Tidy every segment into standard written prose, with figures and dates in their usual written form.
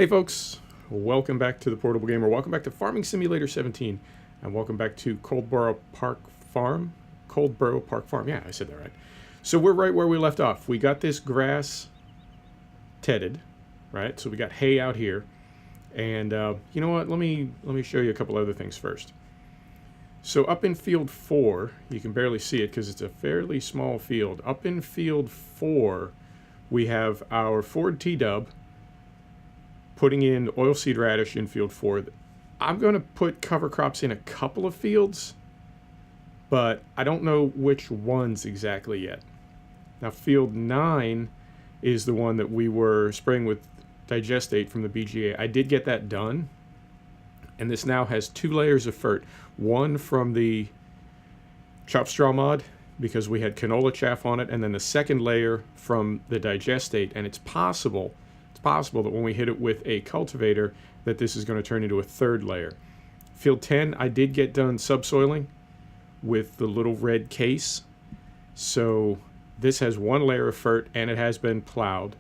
Hey folks, welcome back to the Portable Gamer. Welcome back to Farming Simulator 17, and welcome back to Coldborough Park Farm. Coldborough Park Farm. Yeah, I said that right. So we're right where we left off. We got this grass tedded, right? So we got hay out here, and you know what? Let me show you a couple other things first. So up in field 4, you can barely see it because it's a fairly small field. Up in field 4, we have our Ford T-Dub putting in oilseed radish in field 4. I'm going to put cover crops in a couple of fields, but I don't know which ones exactly yet. Now field 9 is the one that we were spraying with digestate from the BGA. I did get that done, and this now has 2 layers of fert. One from the chop straw mod, because we had canola chaff on it, and then the second layer from the digestate. And it's possible that when we hit it with a cultivator that this is going to turn into a 3rd layer. Field 10, I did get done subsoiling with the little red case. So this has 1 layer of fert and it has been plowed.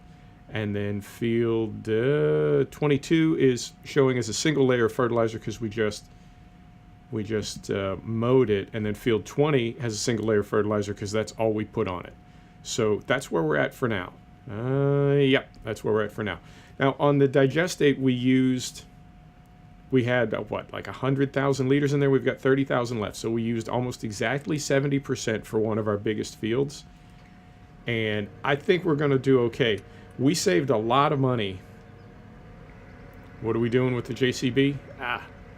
And then field 22 is showing as a single layer of fertilizer because we just mowed it. And then field 20 has a single layer of fertilizer because that's all we put on it. So that's where we're at for now. Yep, that's where we're at for now. Now on the digestate we had what, like 100,000 liters in there. We've got 30,000 left, so we used almost exactly 70% for one of our biggest fields, and I think we're gonna do okay. We saved a lot of money. What are we doing with the JCB?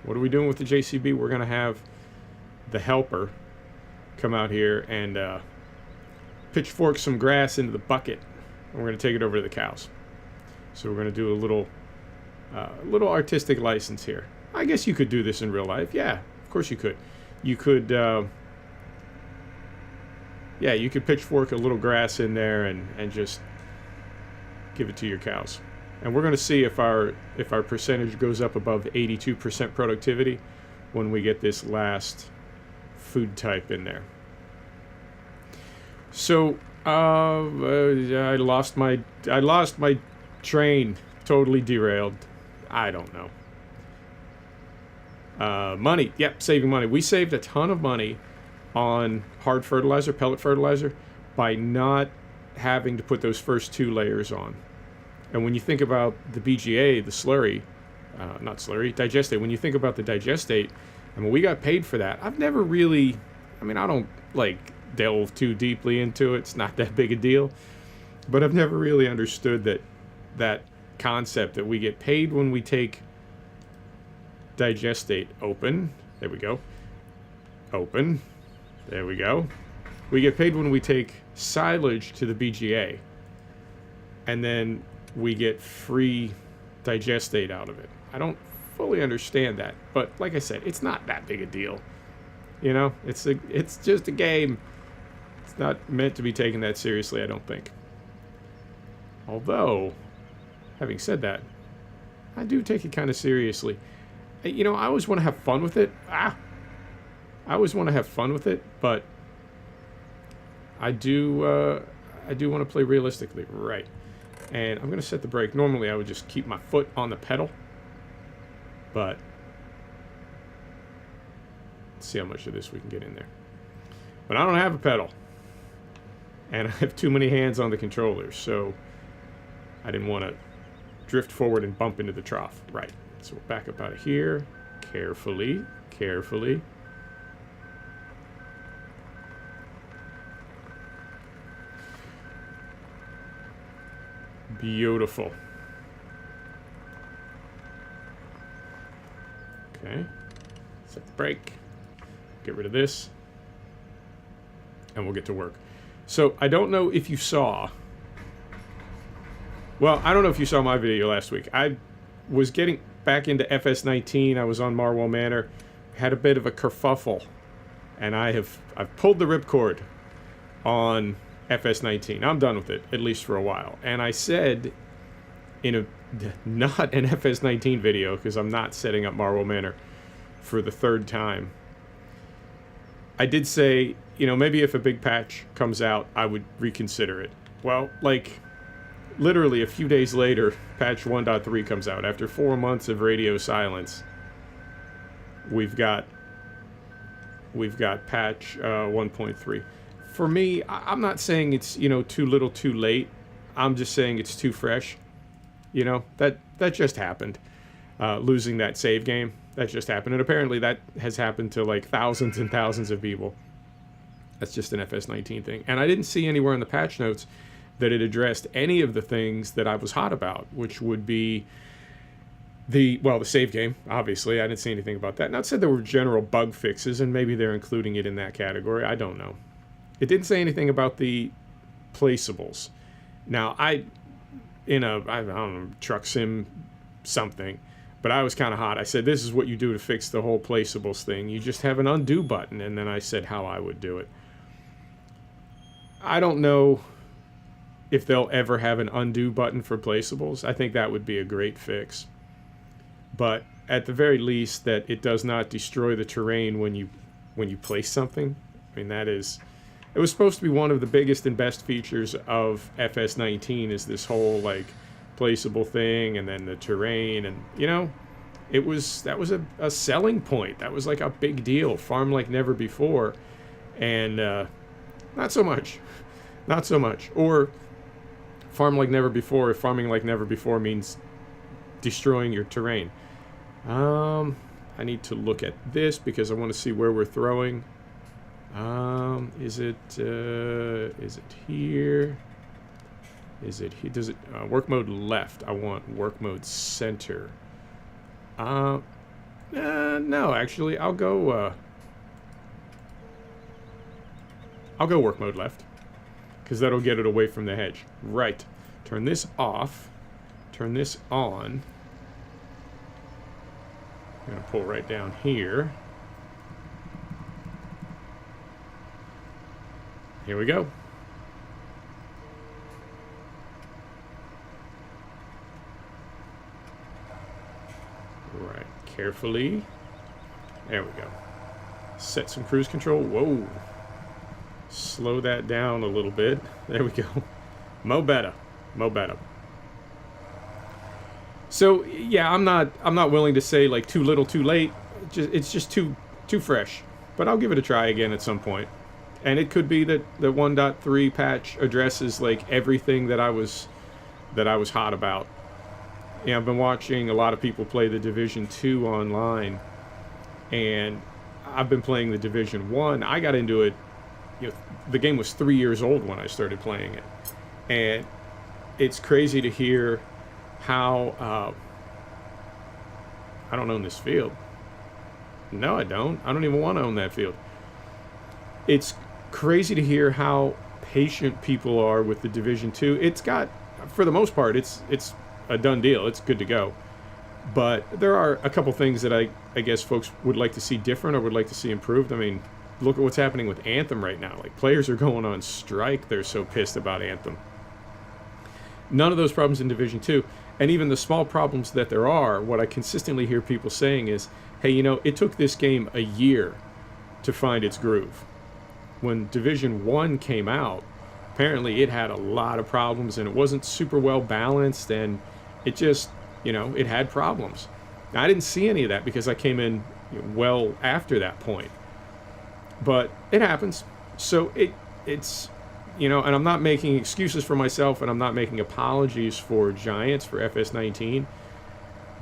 What are we doing with the JCB? We're gonna have the helper come out here and pitchfork some grass into the bucket. We're going to take it over to the cows. So we're going to do a little artistic license here. I guess you could do this in real life. Yeah, of course you could. You could, yeah, you could pitchfork a little grass in there and just give it to your cows. And we're going to see if our percentage goes up above 82% productivity when we get this last food type in there. So I lost my train, totally derailed. I don't know. Money, yep, saving money. We saved a ton of money on hard fertilizer, pellet fertilizer, by not having to put those first 2 layers on. And when you think about the BGA, the slurry, not slurry, digestate. When you think about the digestate, I mean, we got paid for that. I've never really, I mean, I don't like delve too deeply into it. It's not that big a deal, but I've never really understood that concept that we get paid when we take digestate. Open, there we go, open, there we go. We get paid when we take silage to the BGA, and then we get free digestate out of it. I don't fully understand that, but like I said, it's not that big a deal. You know, it's just a game. It's not meant to be taken that seriously, I don't think. Although, having said that, I do take it kind of seriously. You know, I always want to have fun with it. I always want to have fun with it, but I do want to play realistically, right? And I'm going to set the brake. Normally, I would just keep my foot on the pedal, but let's see how much of this we can get in there. But I don't have a pedal, and I have too many hands on the controller, so I didn't want to drift forward and bump into the trough. Right, so we'll back up out of here, carefully, carefully. Beautiful. Okay, set the brake, get rid of this, and we'll get to work. So I don't know if you saw, well, I don't know if you saw my video last week. I was getting back into FS17. I was on Marwell Manor, had a bit of a kerfuffle, and I've pulled the ripcord on FS19. I'm done with it, at least for a while. And I said in a not an FS19 video, because I'm not setting up Marwell Manor for the 3rd time, I did say, you know, maybe if a big patch comes out, I would reconsider it. Well, like, literally a few days later, patch 1.3 comes out. After 4 months of radio silence, we've got patch 1.3. For me, I'm not saying it's, you know, too little too late. I'm just saying it's too fresh. You know, that just happened. Losing that save game, that just happened. And apparently that has happened to like thousands and thousands of people. That's just an FS19 thing. And I didn't see anywhere in the patch notes that it addressed any of the things that I was hot about, which would be the save game, obviously. I didn't see anything about that. Now, it said there were general bug fixes, and maybe they're including it in that category. I don't know. It didn't say anything about the placeables. Now, I don't know, truck sim something, but I was kind of hot. I said, this is what you do to fix the whole placeables thing. You just have an undo button, and then I said how I would do it. I don't know if they'll ever have an undo button for placeables. I think that would be a great fix. But at the very least, that it does not destroy the terrain when you place something. I mean, it was supposed to be one of the biggest and best features of FS19 is this whole like placeable thing, and then the terrain, and you know, that was a selling point. That was like a big deal. Farm like never before, and not so much. Or farm like never before if farming like never before means destroying your terrain. I need to look at this because I want to see where we're throwing. Is it here? Is it here? Does it work mode left? I want work mode center. No, actually, I'll go work mode left, because that'll get it away from the hedge. Right. Turn this off. Turn this on. I'm going to pull right down here. Here we go. Right. Carefully. There we go. Set some cruise control. Whoa. Slow that down a little bit. There we go. Mo better. So yeah, I'm not willing to say like too little, too late. It's just too fresh. But I'll give it a try again at some point. And it could be that the 1.3 patch addresses like everything that I was hot about. Yeah, I've been watching a lot of people play the Division 2 online, and I've been playing the Division 1. I got into it, you know, the game was 3 years old when I started playing it. And it's crazy to hear how I don't own this field. No, I don't. I don't even want to own that field. It's crazy to hear how patient people are with the Division 2. It's got, for the most part, it's a done deal. It's good to go. But there are a couple things that I guess folks would like to see different or would like to see improved. I mean, look at what's happening with Anthem right now. Like, players are going on strike. They're so pissed about Anthem. None of those problems in Division 2. And even the small problems that there are, what I consistently hear people saying is, hey, you know, it took this game a year to find its groove. When Division 1 came out, apparently it had a lot of problems, and it wasn't super well balanced, and it just, you know, it had problems. Now, I didn't see any of that because I came in, you know, well after that point. But it happens. So it's, you know, and I'm not making excuses for myself, and I'm not making apologies for Giants, for FS19,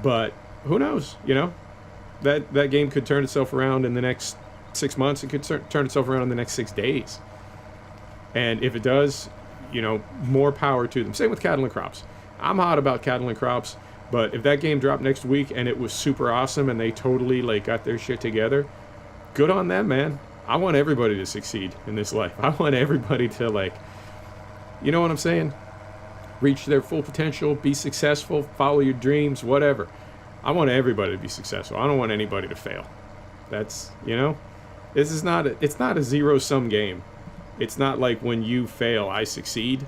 but who knows, you know? That game could turn itself around in the next 6 months. It could turn itself around in the next 6 days. And if it does, you know, more power to them. Same with Cattle and Crops. I'm hot about Cattle and Crops, but if that game dropped next week and it was super awesome and they totally, like, got their shit together, good on them, man. I want everybody to succeed in this life. I want everybody to, like, you know what I'm saying? Reach their full potential, be successful, follow your dreams, whatever. I want everybody to be successful. I don't want anybody to fail. That's, you know, it's not a zero-sum game. It's not like when you fail, I succeed.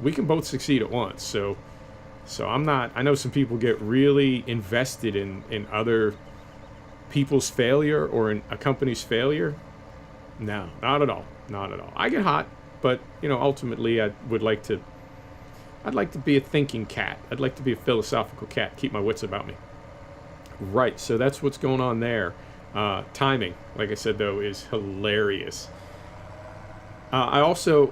We can both succeed at once. So I'm not, I know some people get really invested in other people's failure or in a company's failure. No, not at all. Not at all. I get hot, but, you know, ultimately I would like to I'd like to be a thinking cat. I'd like to be a philosophical cat, keep my wits about me. Right, so that's what's going on there. Timing, like I said, though, is hilarious. I also,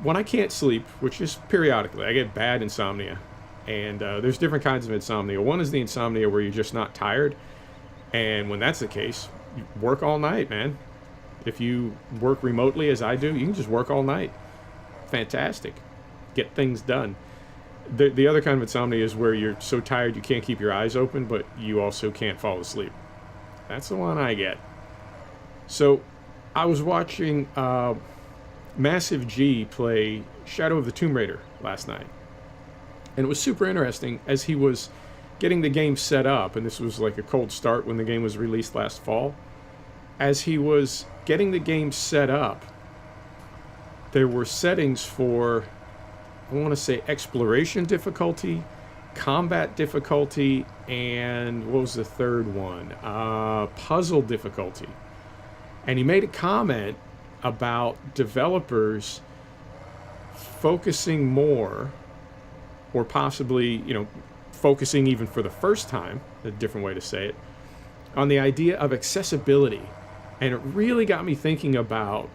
when I can't sleep, which is periodically, I get bad insomnia. And there's different kinds of insomnia. One is the insomnia where you're just not tired. And when that's the case, you work all night, man. If you work remotely, as I do, you can just work all night. Fantastic. Get things done. The other kind of insomnia is where you're so tired you can't keep your eyes open, but you also can't fall asleep. That's the one I get. So I was watching Massive G play Shadow of the Tomb Raider last night. And it was super interesting as he was getting the game set up, and this was like a cold start when the game was released last fall. As he was getting the game set up, there were settings for, I want to say, exploration difficulty, combat difficulty, and what was the third one? Puzzle difficulty. And he made a comment about developers focusing more, or possibly, focusing even for the first time, a different way to say it, on the idea of accessibility. And it really got me thinking about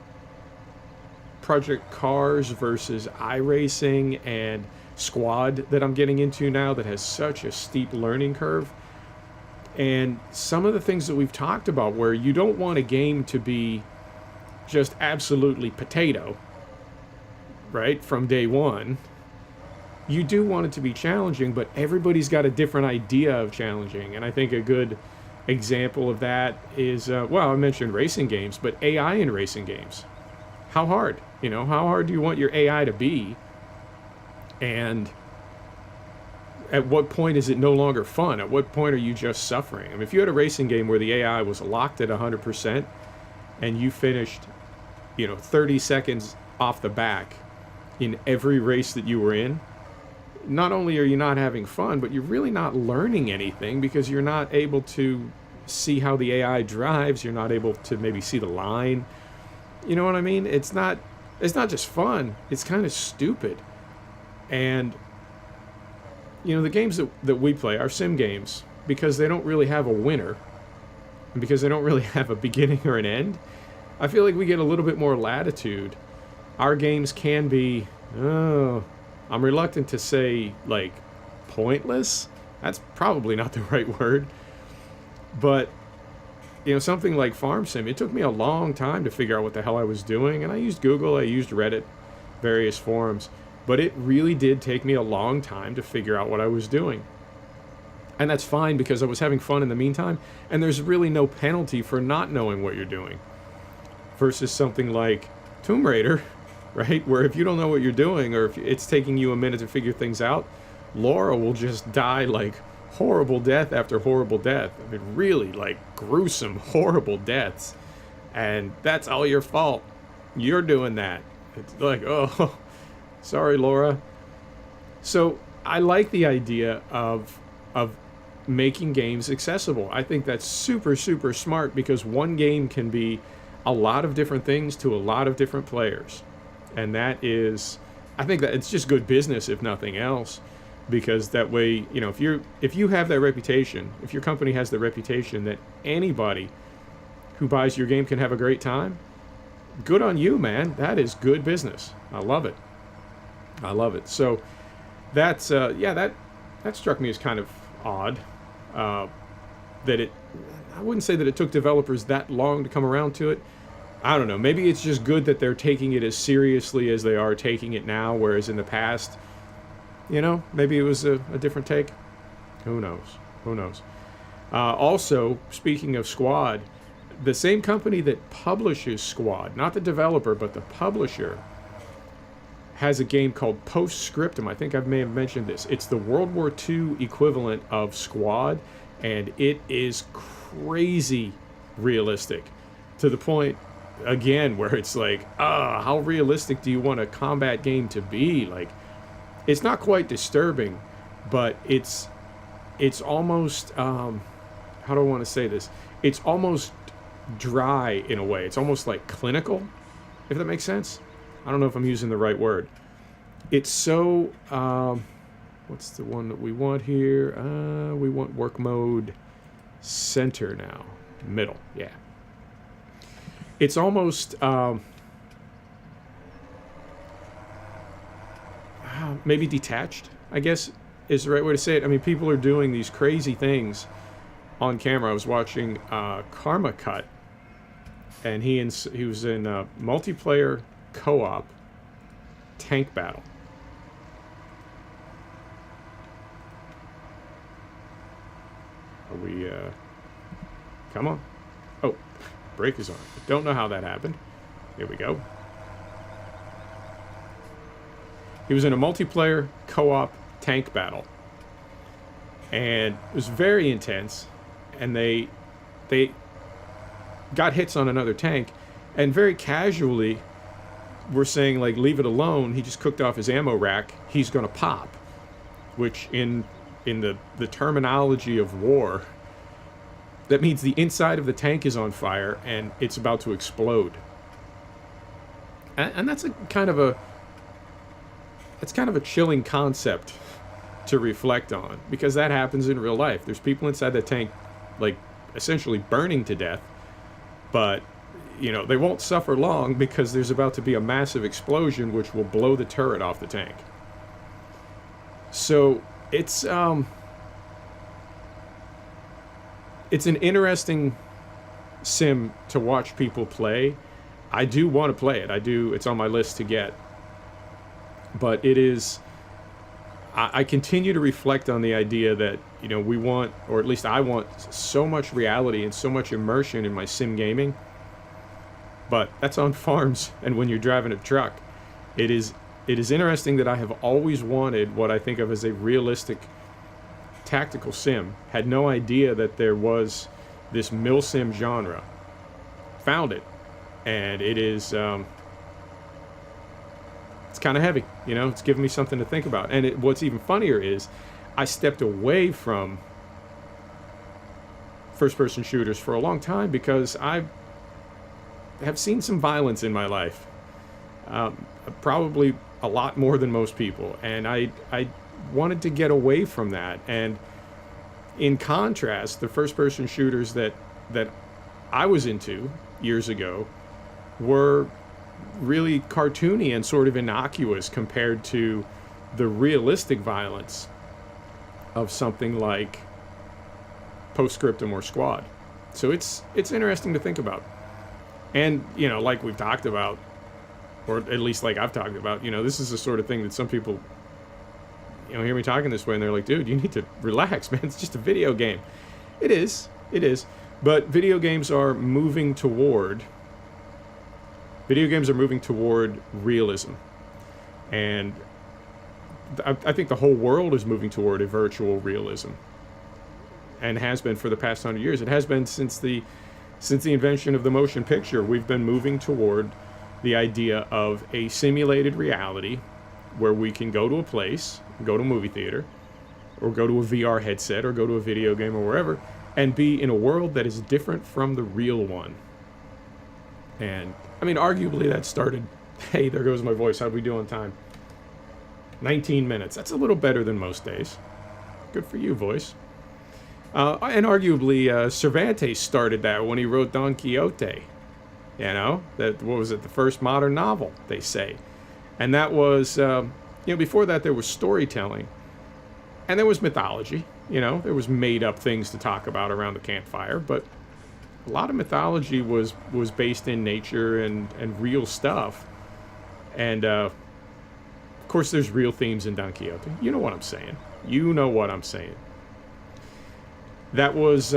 Project Cars versus iRacing and Squad that I'm getting into now that has such a steep learning curve. And some of the things that we've talked about where you don't want a game to be just absolutely potato, right, from day one. You do want it to be challenging, but everybody's got a different idea of challenging. And I think a good example of that is, I mentioned racing games, but AI in racing games. How hard? How hard do you want your AI to be? And at what point is it no longer fun? At what point are you just suffering? I mean, if you had a racing game where the AI was locked at 100% and you finished, 30 seconds off the back in every race that you were in, not only are you not having fun, but you're really not learning anything because you're not able to see how the AI drives. You're not able to maybe see the line. You know what I mean? It's not just fun. It's kind of stupid. And, the games that we play, our sim games, because they don't really have a winner, and because they don't really have a beginning or an end, I feel like we get a little bit more latitude. Our games can be, I'm reluctant to say, pointless. That's probably not the right word. But, something like Farm Sim, it took me a long time to figure out what the hell I was doing. And I used Google, I used Reddit, various forums. But it really did take me a long time to figure out what I was doing. And that's fine because I was having fun in the meantime. And there's really no penalty for not knowing what you're doing. Versus something like Tomb Raider, right? Where if you don't know what you're doing, or if it's taking you a minute to figure things out, Laura will just die like horrible death after horrible death. I mean, really gruesome, horrible deaths. And that's all your fault. You're doing that. It's like, oh, sorry, Laura. So I like the idea of making games accessible. I think that's super, super smart because one game can be a lot of different things to a lot of different players. And that is, I think that it's just good business, if nothing else, because that way, if you have that reputation, if your company has the reputation that anybody who buys your game can have a great time, good on you, man. That is good business. I love it. I love it. So that's, that struck me as kind of odd, that I wouldn't say that it took developers that long to come around to it. I don't know. Maybe it's just good that they're taking it as seriously as they are taking it now, whereas in the past, maybe it was a different take. Who knows? Also, speaking of Squad, the same company that publishes Squad, not the developer, but the publisher, has a game called Postscriptum. I think I may have mentioned this. It's the World War II equivalent of Squad, and it is crazy realistic to the point, again, where it's like, how realistic do you want a combat game to be? It's not quite disturbing, but it's almost, how do I want to say this? It's almost dry in a way. It's almost like clinical, if that makes sense. I don't know if I'm using the right word. it's so, what's the one that we want here? We want work mode center now. Middle, yeah. It's almost, maybe detached, I guess is the right way to say it. I mean, people are doing these crazy things on camera. I was watching Karma Cut, and he was in a multiplayer co-op tank battle. Are we, come on. Oh, brake is on. I don't know how that happened. Here we go. He was in a multiplayer co-op tank battle, and it was very intense, and they got hits on another tank, and very casually were saying, like, leave it alone, he just cooked off his ammo rack, he's gonna pop, which in the terminology of war, that means the inside of the tank is on fire and it's about to explode. And that's kind of a chilling concept to reflect on, because that happens in real life. There's people inside the tank, like, essentially burning to death, but, you know, they won't suffer long because there's about to be a massive explosion which will blow the turret off the tank. So it's an interesting sim to watch people play. I do want to play it. It's on my list to get. But it is, I continue to reflect on the idea that, you know, we want, or at least I want, so much reality and so much immersion in my sim gaming. But that's on farms and when you're driving a truck. It is interesting that I have always wanted what I think of as a realistic tactical sim. Had no idea that there was this milsim genre. Found it. And it is, it's kind of heavy, you know, it's giving me something to think about. And what's even funnier is I stepped away from first-person shooters for a long time because I have seen some violence in my life, probably a lot more than most people, and I wanted to get away from that. And in contrast, the first-person shooters that I was into years ago were really cartoony and sort of innocuous compared to the realistic violence of something like Postscriptum or Squad. So it's interesting to think about. And, you know, like we've talked about, or at least like I've talked about, you know, this is the sort of thing that some people, you know, hear me talking this way and they're like, dude, you need to relax, man. It's just a video game. It is. But video games are moving toward realism. And I think the whole world is moving toward a virtual realism, and has been for the past 100 years. It has been since the invention of the motion picture. We've been moving toward the idea of a simulated reality where we can go to a place, go to a movie theater, or go to a VR headset, or go to a video game, or wherever, and be in a world that is different from the real one. And, I mean, arguably that started... Hey, there goes my voice. How'd we do on time? 19 minutes. That's a little better than most days. Good for you, voice. And arguably, Cervantes started that when he wrote Don Quixote. You know? What was it? The first modern novel, they say. And that was... you know, before that there was storytelling. And there was mythology. You know? There was made-up things to talk about around the campfire. But a lot of mythology was based in nature and real stuff. And, of course, there's real themes in Don Quixote. You know what I'm saying. You know what I'm saying. That was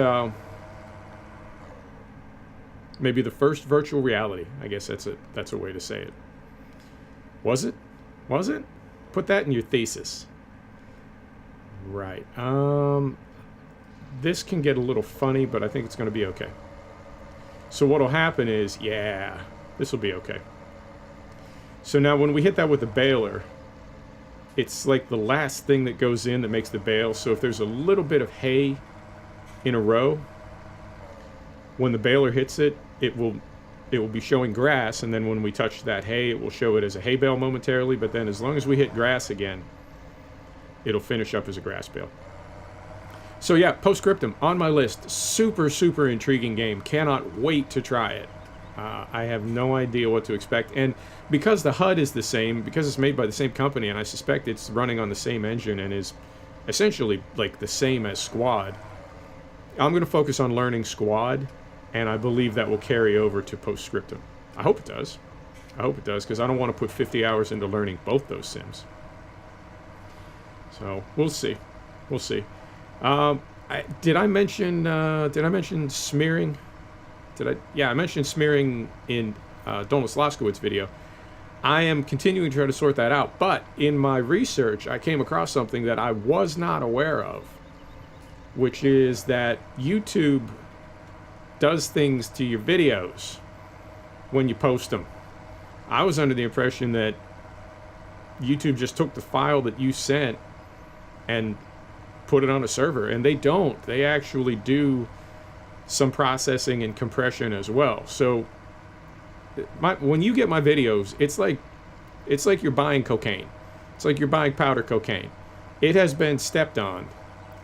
maybe the first virtual reality. I guess that's a way to say it. Was it? Was it? Put that in your thesis. Right. This can get a little funny, but I think it's going to be okay. So what'll happen is, yeah, this will be okay. So now when we hit that with the baler, it's like the last thing that goes in that makes the bale. So if there's a little bit of hay in a row, when the baler hits it, it will it will be showing grass, and then when we touch that hay, it will show it as a hay bale momentarily, but then as long as we hit grass again, it'll finish up as a grass bale. So yeah, Postscriptum on my list. Super, super intriguing game. Cannot wait to try it. I have no idea what to expect. And because the HUD is the same, because it's made by the same company, and I suspect it's running on the same engine and is essentially like the same as Squad, I'm going to focus on learning Squad, and I believe that will carry over to Postscriptum. I hope it does. I hope it does, because I don't want to put 50 hours into learning both those sims. So we'll see. We'll see. Did I mention smearing? Yeah, I mentioned smearing in Donis Laskowitz's video. I am continuing to try to sort that out, but in my research, I came across something that I was not aware of, which is that YouTube does things to your videos when you post them. I was under the impression that YouTube just took the file that you sent and put it on a server, and they don't. They actually do some processing and compression as well. So when you get my videos, it's like you're buying cocaine. It's like you're buying powder cocaine. It has been stepped on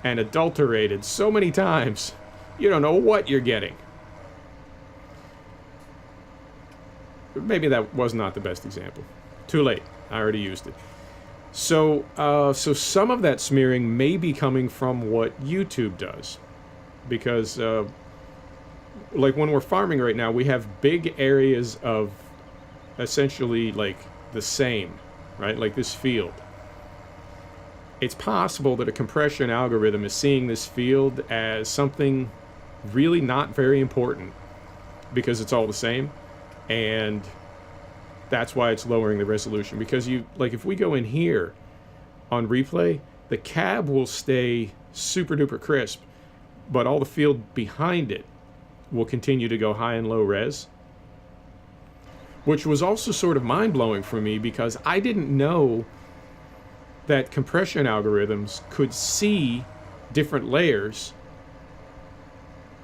and adulterated so many times, you don't know what you're getting. Maybe that was not the best example. Too late. I already used it. So some of that smearing may be coming from what YouTube does, because like when we're farming right now, we have big areas of essentially like the same, right? Like this field. It's possible that a compression algorithm is seeing this field as something really not very important because it's all the same, and that's why it's lowering the resolution. Because if we go in here on replay, the cab will stay super duper crisp, but all the field behind it will continue to go high and low res, which was also sort of mind-blowing for me, because I didn't know that compression algorithms could see different layers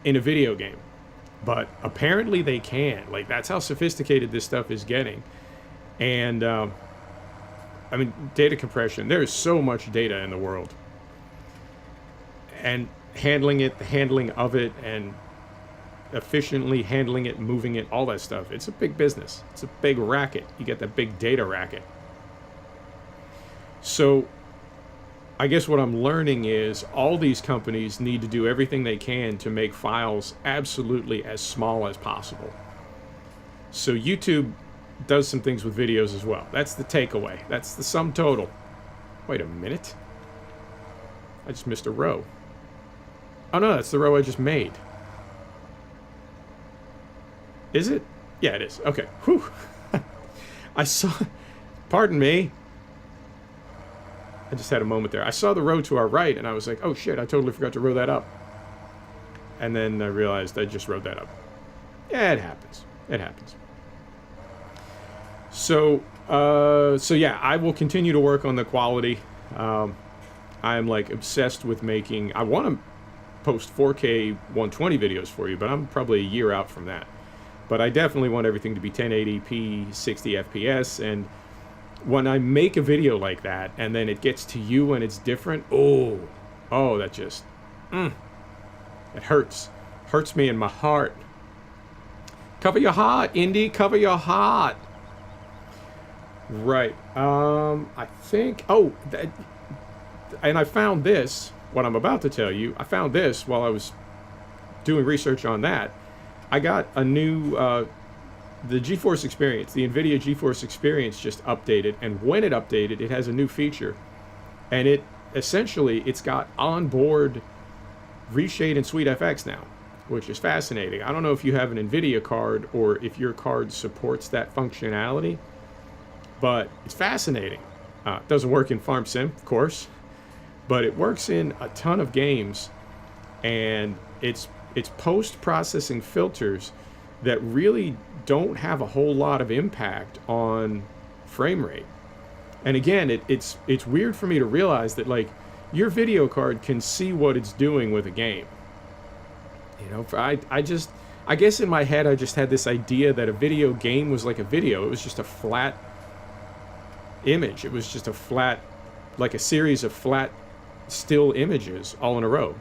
in a video game. But apparently they can. Like, that's how sophisticated this stuff is getting. And I mean, data compression, there is so much data in the world, and handling it, the handling of it, and efficiently handling it, moving it, all that stuff, it's a big business. It's a big racket. You get that big data racket. So I guess what I'm learning is all these companies need to do everything they can to make files absolutely as small as possible. So YouTube does some things with videos as well. That's the takeaway. That's the sum total. Wait a minute. I just missed a row. Oh no, that's the row I just made. Is it? Yeah, it is. Okay. Whew. I saw... Pardon me. I just had a moment there. I saw the row to our right, and I was like, oh shit, I totally forgot to row that up. And then I realized I just wrote that up. Yeah, it happens. It happens. So yeah, I will continue to work on the quality. I'm like obsessed with making... I want to post 4K 120 videos for you, but I'm probably a year out from that. But I definitely want everything to be 1080p, 60 FPS, and when I make a video like that, and then it gets to you and it's different, oh, that just, it hurts. Hurts me in my heart. Cover your heart, Indy, cover your heart. Right, I think, and I found this, what I'm about to tell you, I found this while I was doing research on that. I got a new, the GeForce Experience, the NVIDIA GeForce Experience just updated, and when it updated, it has a new feature, and it's got onboard reshade and SweetFX now, which is fascinating. I don't know if you have an NVIDIA card or if your card supports that functionality, but it's fascinating. It doesn't work in Farm Sim, of course, but it works in a ton of games, and it's post-processing filters that really don't have a whole lot of impact on frame rate. And again, it's weird for me to realize that, like, your video card can see what it's doing with a game. You know, I I guess in my head I just had this idea that a video game was like a video. It was just a flat image. It was just a flat, like a series of flat still images all in a row,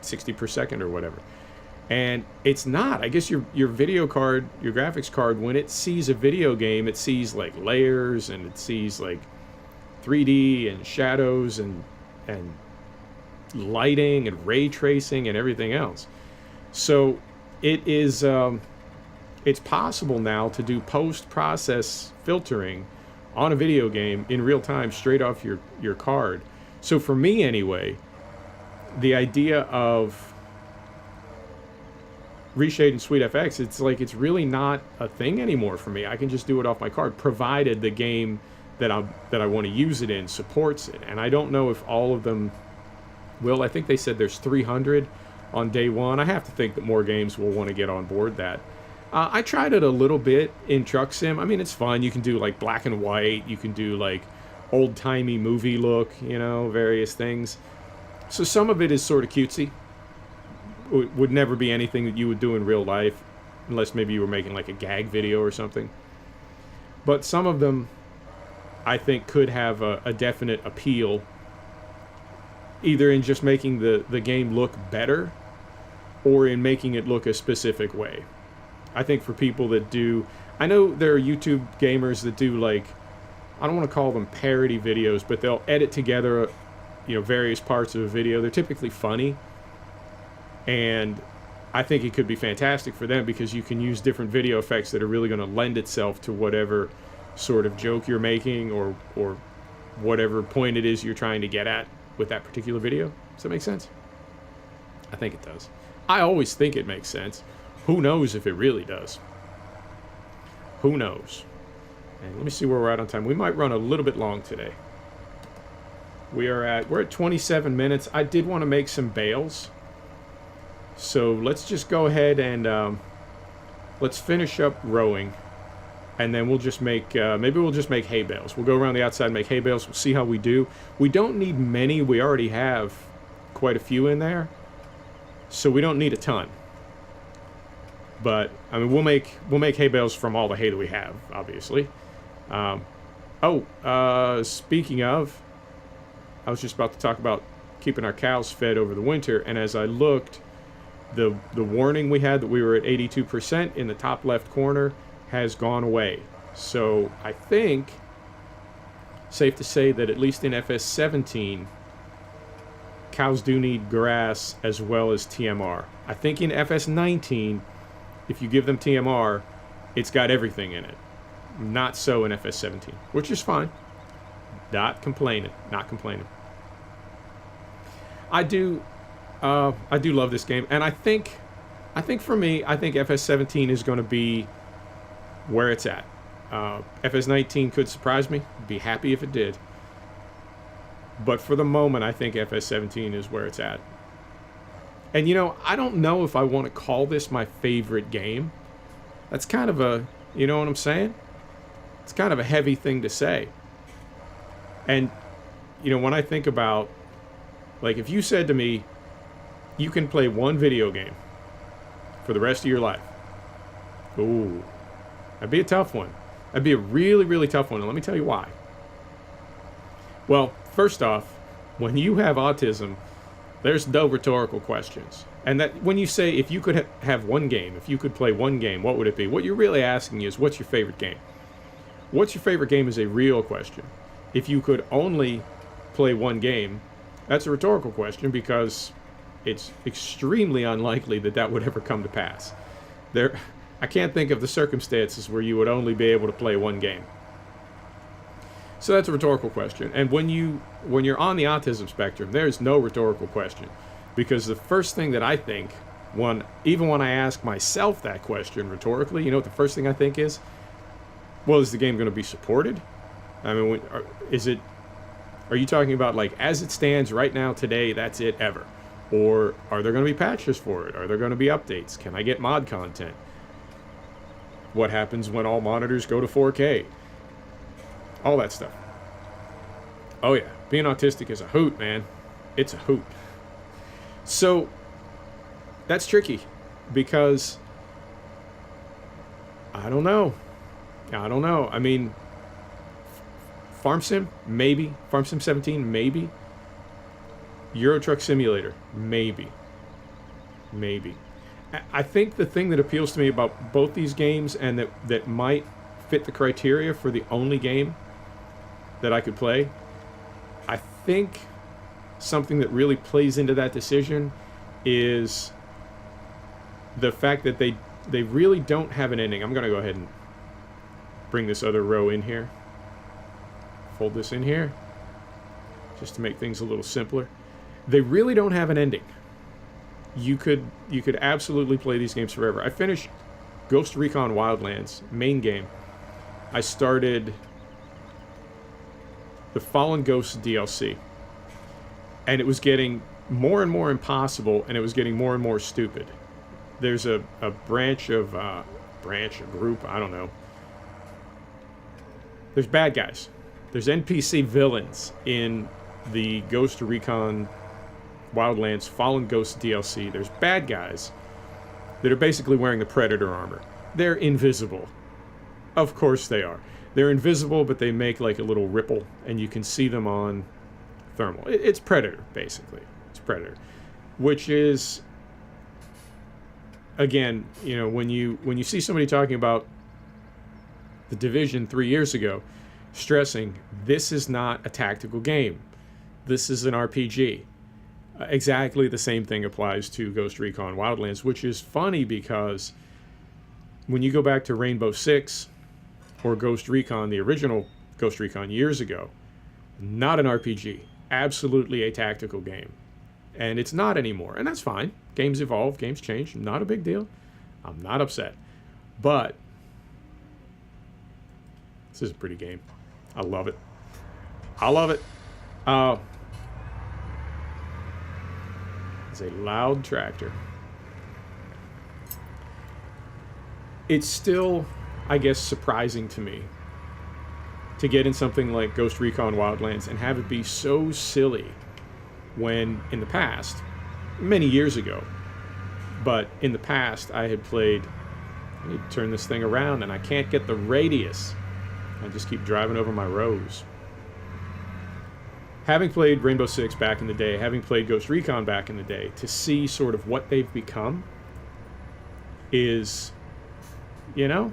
60 per second or whatever. And it's not. I guess your video card, your graphics card, when it sees a video game, it sees like layers, and it sees like 3D and shadows and lighting and ray tracing and everything else. So it is it's possible now to do post-process filtering on a video game in real time straight off your card. So for me anyway, the idea of Reshade and SweetFX, it's really not a thing anymore for me. I can just do it off my card, provided the game that I want to use it in supports it. And I don't know if all of them will. I think they said there's 300 on day one. I have to think that more games will want to get on board that. I tried it a little bit in Truck Sim. I mean, it's fun. You can do like black and white. You can do like old-timey movie look, various things. So some of it is sort of cutesy. Would never be anything that you would do in real life, unless maybe you were making like a gag video or something. But some of them, I think, could have a definite appeal, either in just making the game look better, or in making it look a specific way. I think for people that do, I know there are YouTube gamers that do like, I don't want to call them parody videos, but they'll edit together, various parts of a video. They're typically funny. And I think it could be fantastic for them, because you can use different video effects that are really going to lend itself to whatever sort of joke you're making, or whatever point it is you're trying to get at with that particular video. Does that make sense? I think it does. I always think it makes sense. Who knows if it really does? Who knows? And let me see where we're at on time. We might run a little bit long today. We're at 27 minutes. I did want to make some bales. So let's just go ahead and let's finish up rowing, and then we'll just make maybe we'll just make hay bales. We'll go around the outside and make hay bales. We'll see how we do. We don't need many. We already have quite a few in there, so we don't need a ton. But I mean, we'll make hay bales from all the hay that we have, obviously. Speaking of, I was just about to talk about keeping our cows fed over the winter, and as I looked, the warning we had that we were at 82% in the top left corner has gone away. So I think safe to say that at least in FS17, cows do need grass as well as TMR. I think in FS19, if you give them TMR, it's got everything in it. Not so in FS17, which is fine. Not complaining. I do love this game, and I think for me, I think FS17 is going to be where it's at. FS19 could surprise me. Be happy if it did. But for the moment, I think FS17 is where it's at. And I don't know if I want to call this my favorite game. That's kind of a, you know what I'm saying? It's kind of a heavy thing to say. And, when I think about, like, if you said to me, you can play one video game for the rest of your life. Ooh, that'd be a tough one. That'd be a really, really tough one. And let me tell you why. Well, first off, when you have autism, there's no rhetorical questions. And that when you say, if you could have one game, if you could play one game, what would it be? What you're really asking is, what's your favorite game? What's your favorite game is a real question. If you could only play one game, that's a rhetorical question, because it's extremely unlikely that that would ever come to pass. I can't think of the circumstances where you would only be able to play one game. So that's a rhetorical question. And when you're on the autism spectrum, there's no rhetorical question, because the first thing that I think, even when I ask myself that question rhetorically, you know what the first thing I think is? Well, is the game going to be supported? I mean, are you talking about, like, as it stands right now today, that's it ever? Or are there going to be patches for it? Are there going to be updates? Can I get mod content? What happens when all monitors go to 4K? All that stuff. Oh yeah, being autistic is a hoot, man. It's a hoot. So that's tricky, because I don't know. I don't know. I mean, Farm Sim, maybe. Farm Sim 17, maybe. Euro Truck Simulator, maybe. Maybe. I think the thing that appeals to me about both these games, and that might fit the criteria for the only game that I could play, I think something that really plays into that decision is the fact that they really don't have an ending. I'm going to go ahead and bring this other row in here. Fold this in here, just to make things a little simpler. They really don't have an ending. You could absolutely play these games forever. I finished Ghost Recon Wildlands, main game. I started the Fallen Ghosts DLC. And it was getting more and more impossible, and it was getting more and more stupid. There's a branch, a group, I don't know. There's bad guys. There's NPC villains in the Ghost Recon Wildlands Fallen Ghost DLC. There's bad guys that are basically wearing the Predator armor. They're invisible. Of course they are. They're invisible, but they make like a little ripple, and you can see them on thermal. It's Predator, basically. It's Predator. Which is, again, you know, when you see somebody talking about the Division 3 years ago, stressing, this is not a tactical game. This is an RPG. Exactly the same thing applies to Ghost Recon Wildlands, which is funny because when you go back to Rainbow Six or Ghost Recon, the original Ghost Recon years ago, not an RPG, absolutely a tactical game. And it's not anymore, and that's fine. Games evolve, games change, not a big deal. I'm not upset. But this is a pretty game. I love it. I love it. It's a loud tractor. It's still, I guess, surprising to me to get in something like Ghost Recon Wildlands and have it be so silly when in the past, many years ago, but in the past I had played, I need to turn this thing around and I can't get the radius. I just keep driving over my rows. Having played Rainbow Six back in the day, having played Ghost Recon back in the day, to see sort of what they've become is, you know?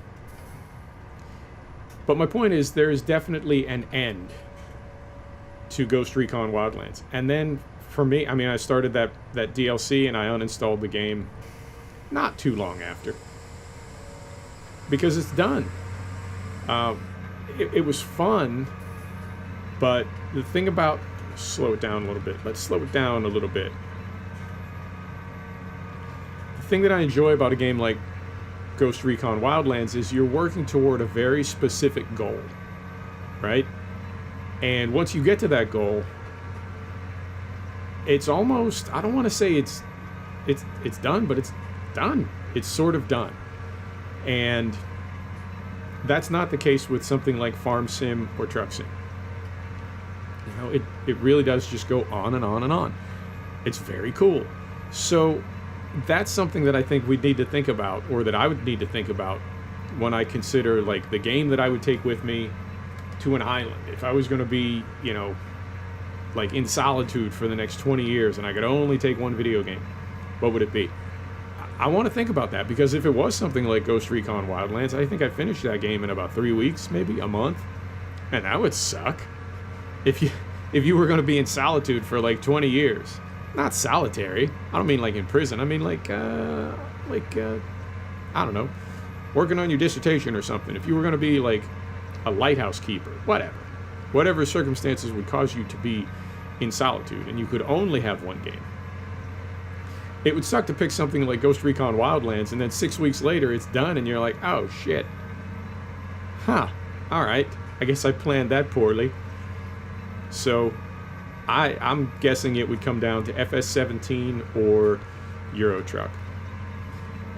But my point is, there is definitely an end to Ghost Recon Wildlands. And then, for me, I mean, I started that DLC and I uninstalled the game not too long after. Because it's done. It was fun, but the thing about... Slow it down a little bit. Let's slow it down a little bit. The thing that I enjoy about a game like Ghost Recon Wildlands is you're working toward a very specific goal, right? And once you get to that goal, it's almost, I don't want to say it's done, but it's done. It's sort of done. And that's not the case with something like Farm Sim or Truck Sim. You know, it really does just go on and on and on. It's very cool. So that's something that I think we need to think about, or that I would need to think about when I consider like the game that I would take with me to an island. If I was going to be, you know, like in solitude for the next 20 years and I could only take one video game, what would it be? I want to think about that, because if it was something like Ghost Recon Wildlands, I think I finished that game in about 3 weeks, maybe a month, and that would suck. If you were going to be in solitude for like 20 years, not solitary. I don't mean like in prison. I mean like I don't know, working on your dissertation or something. If you were going to be like a lighthouse keeper, whatever circumstances would cause you to be in solitude, and you could only have one game. It would suck to pick something like Ghost Recon Wildlands, and then 6 weeks later it's done, and you're like, oh shit. Huh. All right. I guess I planned that poorly. So, I'm guessing it would come down to FS17 or Euro Truck.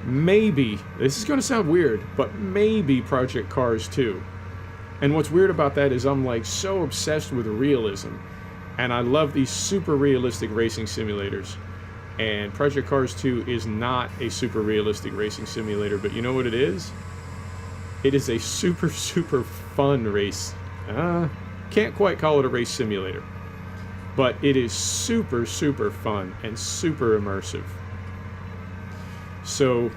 Maybe, this is going to sound weird, but maybe Project Cars 2. And what's weird about that is I'm like so obsessed with realism, and I love these super realistic racing simulators. And Project Cars 2 is not a super realistic racing simulator, but you know what it is? It is a super, super fun race. Can't quite call it a race simulator, but it is super, super fun and super immersive. So,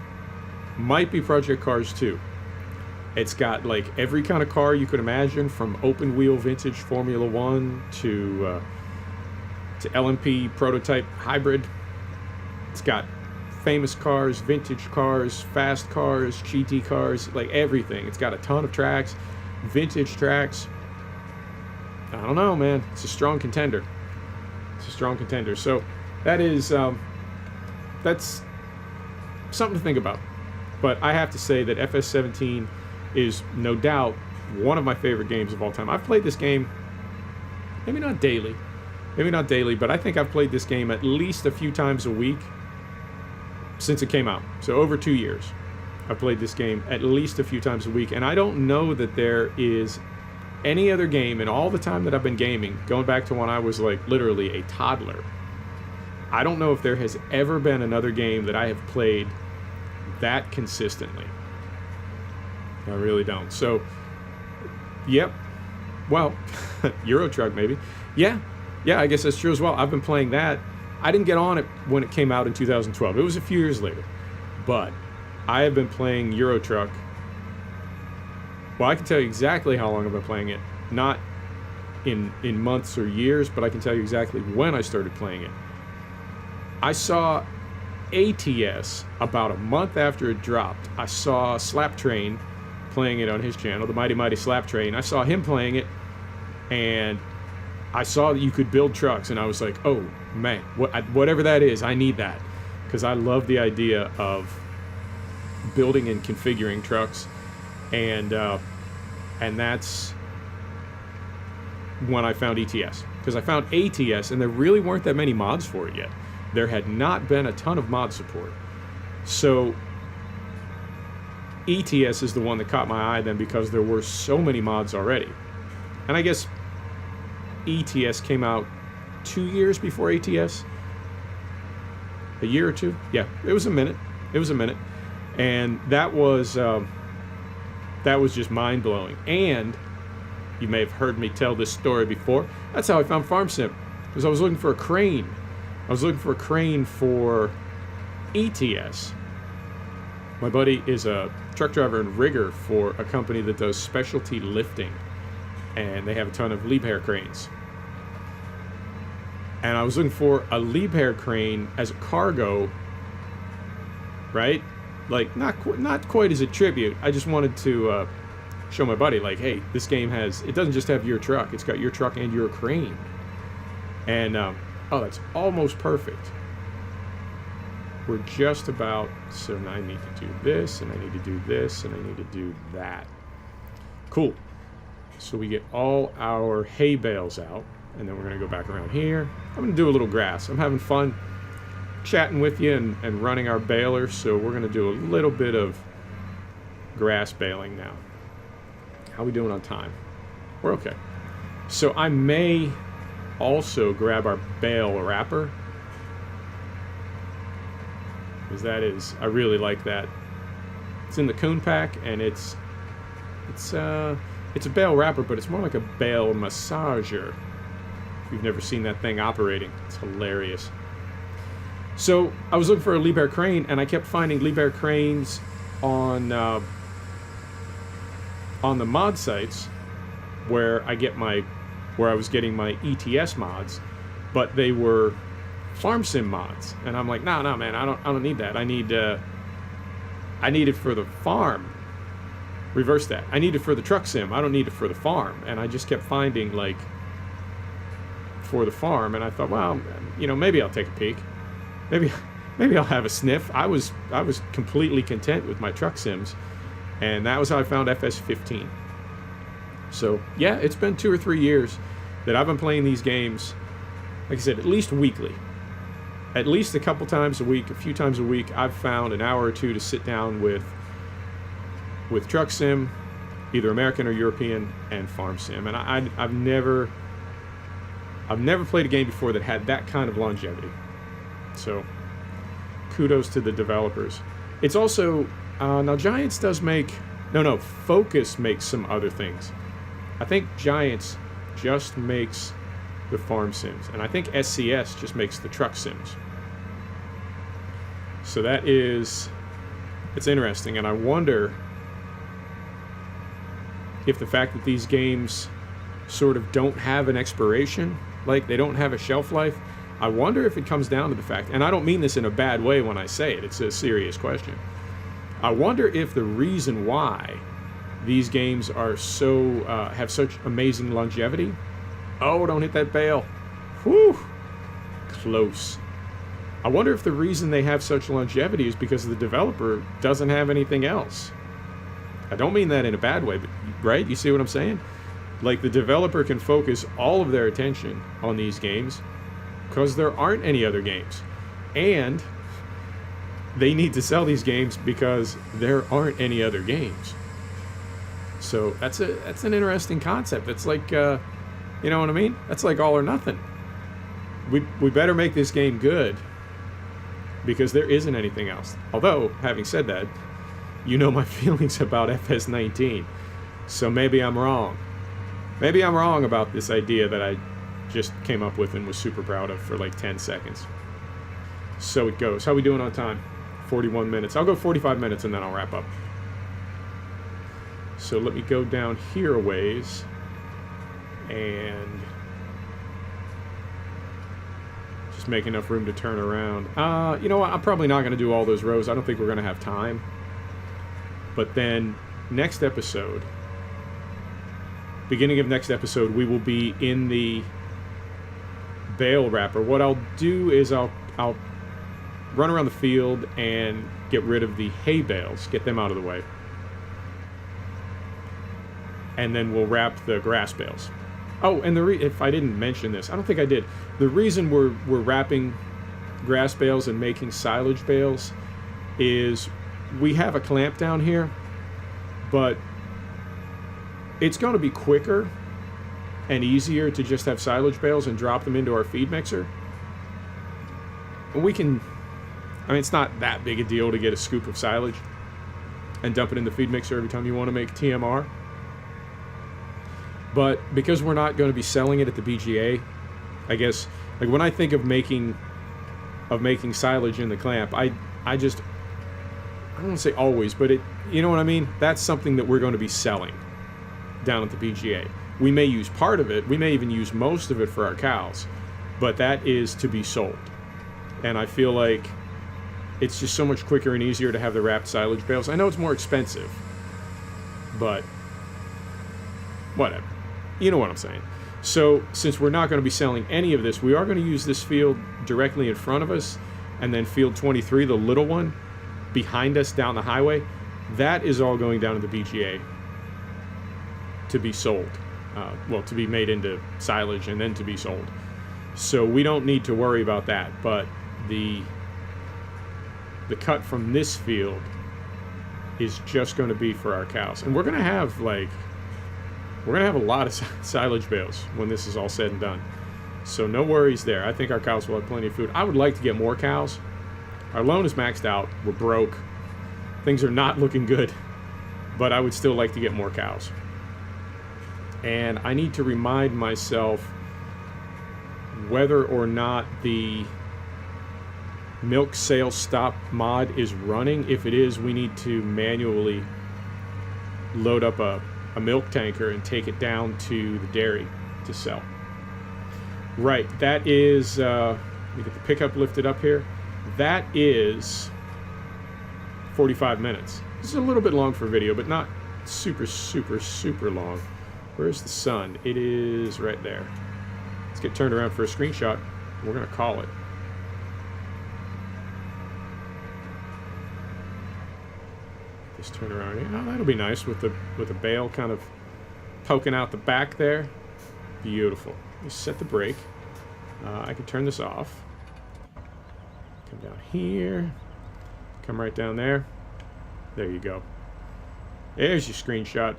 might be Project Cars 2. It's got like every kind of car you could imagine, from open wheel vintage Formula One to LMP prototype hybrid. It's got famous cars, vintage cars, fast cars, GT cars, like everything. It's got a ton of tracks, vintage tracks. I don't know, man. It's a strong contender. It's a strong contender. So that is that's something to think about. But I have to say that FS17 is no doubt one of my favorite games of all time. I've played this game, maybe not daily, but I think I've played this game at least a few times a week since it came out. So over 2 years, I've played this game at least a few times a week, and I don't know that there is any other game in all the time that I've been gaming, going back to when I was like literally a toddler. I don't know if there has ever been another game that I have played that consistently. I really don't. So, yep. Well, Euro Truck maybe. Yeah, I guess that's true as well. I've been playing that. I didn't get on it when it came out in 2012. It was a few years later. But I have been playing Euro Truck. Well, I can tell you exactly how long I've been playing it. Not in months or years, but I can tell you exactly when I started playing it. I saw ATS about a month after it dropped. I saw Slap Train playing it on his channel, the Mighty Mighty Slap Train. I saw him playing it, and I saw that you could build trucks, and I was like, oh man, whatever that is, I need that, because I love the idea of building and configuring trucks, and that's when I found ETS, because I found ATS, and there really weren't that many mods for it yet. There had not been a ton of mod support, so ETS is the one that caught my eye then, because there were so many mods already. And I guess ETS came out 2 years before ATS. A year or two? Yeah, it was a minute. And that was just mind-blowing. And you may have heard me tell this story before. That's how I found Farm Sim, because I was looking for a crane. I was looking for a crane for ETS. My buddy is a truck driver and rigger for a company that does specialty lifting, and they have a ton of Liebherr cranes. And I was looking for a Liebherr crane as a cargo, right? Like, not quite as a tribute. I just wanted to show my buddy, like, hey, this game it doesn't just have your truck, it's got your truck and your crane. And, oh, that's almost perfect. We're just about, so now I need to do this, and I need to do this, and I need to do that. Cool. So we get all our hay bales out, and then we're going to go back around here. I'm going to do a little grass. I'm having fun chatting with you and running our baler, so we're going to do a little bit of grass baling now. How are we doing on time? We're okay. So I may also grab our bale wrapper, because I really like that. It's in the Coon Pack, and it's a bale wrapper, but it's more like a bale massager. If you've never seen that thing operating, it's hilarious. So I was looking for a Liebherr crane, and I kept finding Liebherr cranes on the mod sites where I was getting my ETS mods, but they were Farm Sim mods, and I'm like, no, man, I don't need that. I need it for the farm. Reverse that. I need it for the truck sim. I don't need it for the farm. And I just kept finding, like, for the farm, and I thought, well, maybe I'll take a peek. Maybe I'll have a sniff. I was completely content with my truck sims, and that was how I found FS15. So yeah, it's been 2 or 3 years that I've been playing these games, like I said, at least weekly. At least a couple times a week, a few times a week, I've found an hour or two to sit down with Truck Sim, either American or European, and Farm Sim. And I've never played a game before that had that kind of longevity. So kudos to the developers. It's also now Giants does make No, Focus makes some other things. I think Giants just makes the farm sims, and I think SCS just makes the truck sims. So that is, it's interesting, and I wonder if the fact that these games sort of don't have an expiration, like they don't have a shelf life, I wonder if it comes down to the fact, and I don't mean this in a bad way when I say it, it's a serious question. I wonder if the reason why these games are so, have such amazing longevity. Oh, don't hit that bale. Whew. Close. I wonder if the reason they have such longevity is because the developer doesn't have anything else. I don't mean that in a bad way, but right? You see what I'm saying? Like, the developer can focus all of their attention on these games because there aren't any other games. And they need to sell these games because there aren't any other games. So that's an interesting concept. It's like, you know what I mean? That's like all or nothing. We better make this game good because there isn't anything else. Although, having said that, you know my feelings about FS17. So maybe I'm wrong. Maybe I'm wrong about this idea that I just came up with and was super proud of for like 10 seconds. So it goes. How we doing on time? 41 minutes. I'll go 45 minutes and then I'll wrap up. So let me go down here a ways and just make enough room to turn around. You know what? I'm probably not going to do all those rows. I don't think we're going to have time. But then next episode, beginning of next episode, we will be in the bale wrapper. What I'll do is I'll run around the field and get rid of the hay bales, get them out of the way. And then we'll wrap the grass bales. Oh, and if I didn't mention this, I don't think I did. The reason we're wrapping grass bales and making silage bales is we have a clamp down here, but it's going to be quicker and easier to just have silage bales and drop them into our feed mixer. And we can, I mean, it's not that big a deal to get a scoop of silage and dump it in the feed mixer every time you want to make TMR. But because we're not going to be selling it at the BGA, I guess, like when I think of making silage in the clamp, I don't want to say always, but you know what I mean? That's something that we're going to be selling down at the BGA. We may use part of it, we may even use most of it for our cows, but that is to be sold. And I feel like it's just so much quicker and easier to have the wrapped silage bales. I know it's more expensive, but whatever. You know what I'm saying. So since we're not going to be selling any of this, we are going to use this field directly in front of us, and then field 23, the little one, behind us down the highway. That is all going down to the BGA to be sold. Well, to be made into silage and then to be sold. So we don't need to worry about that. But the cut from this field is just going to be for our cows. And we're going to have a lot of silage bales when this is all said and done. So no worries there. I think our cows will have plenty of food. I would like to get more cows. Our loan is maxed out. We're broke. Things are not looking good. But I would still like to get more cows. And I need to remind myself whether or not the milk sale stop mod is running. If it is, we need to manually load up a milk tanker and take it down to the dairy to sell. Right, that is, let me get the pickup lifted up here. That is 45 minutes. This is a little bit long for video, but not super, super, super long. Where's the sun? It is right there. Let's get turned around for a screenshot. We're gonna call it. Just turn around. Oh, that'll be nice with the bale kind of poking out the back there. Beautiful. Just set the brake. I can turn this off. Come down here. Come right down there. There you go. There's your screenshot.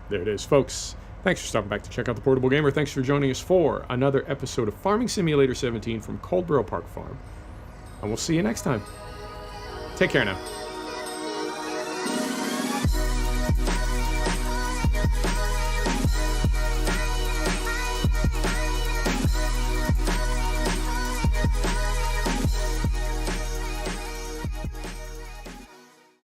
There it is, folks. Thanks for stopping back to check out the Portable Gamer. Thanks for joining us for another episode of Farming Simulator 17 from Coldborough Park Farm. And we'll see you next time. Take care now.